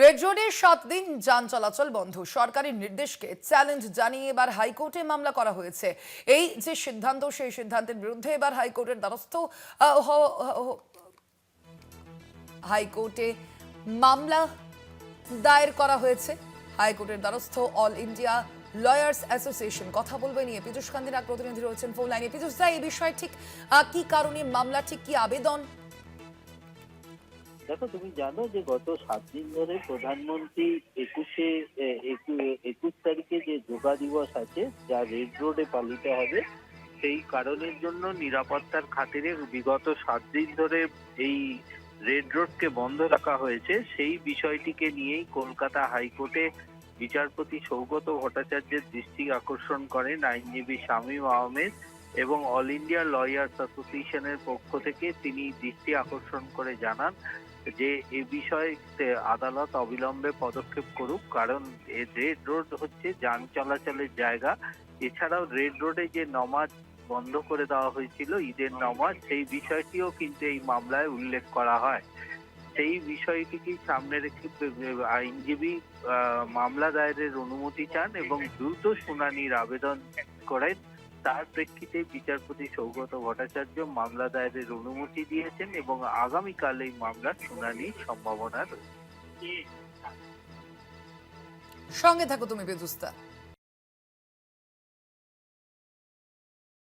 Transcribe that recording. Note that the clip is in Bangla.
রেড রোডে 7 দিন যান চলাচল বন্ধ, সরকারি নির্দেশকে চ্যালেঞ্জ জানিয়ে এবার হাইকোর্টে মামলা করা হয়েছে। এই যে সিদ্ধান্ত, সেই সিদ্ধান্তের বিরুদ্ধে এবার হাইকোর্টের দ্বারস্থ হাইকোর্টে মামলা দায়ের করা হয়েছে। হাইকোর্টের দ্বারস্থ অল ইন্ডিয়া লয়ার্স অ্যাসোসিয়েশন। কথা বলবে নিয়ে পীযূষ কান্দির এক প্রতিনিধি রয়েছেন ফোন লাইনে। পীযূষ দা, এই বিষয়ে ঠিক কি কারণে মামলা, ঠিক কি আবেদন? দেখো, তুমি জানো যে গত 7 দিন ধরে প্রধানমন্ত্রী 21 তারিখে যে যোগা দিবস আছে, যা রেড রোডে পালিত হবে, সেই কারণের জন্য নিরাপত্তার খাতিরে বিগত 7 দিন ধরে এই রেড রোডকে বন্ধ রাখা হয়েছে। সেই বিষয়টিকে নিয়েই কলকাতা হাইকোর্টে বিচারপতি সৌগত ভট্টাচার্যের দৃষ্টি আকর্ষণ করেন আইনজীবী শামীম আহমেদ, এবং অল ইন্ডিয়া লয়ার্স অ্যাসোসিয়েশনের পক্ষ থেকে তিনি দৃষ্টি আকর্ষণ করে জানান যে এ বিষয়ে আদালত অবিলম্বে পদক্ষেপ করুক, কারণ রেড রোড হচ্ছে যান চলাচলের জায়গা। এছাড়াও রেড রোডে যে নমাজ বন্ধ করে দেওয়া হয়েছিল, ঈদের নমাজ, সেই বিষয়টিও কিন্তু এই মামলায় উল্লেখ করা হয়। সেই বিষয়টিকে সামনে রেখে আইনজীবী মামলা দায়েরের অনুমতি চান এবং দ্রুত শুনানির আবেদন করেন। তার প্রেক্ষিতে বিচারপতি সৌগত ভট্টাচার্য মামলা দায়েরের অনুমতি দিয়েছেন এবং আগামীকাল এই মামলার শুনানির সম্ভাবনা রয়েছে। সঙ্গে থাকো তুমি পীযূষ দা।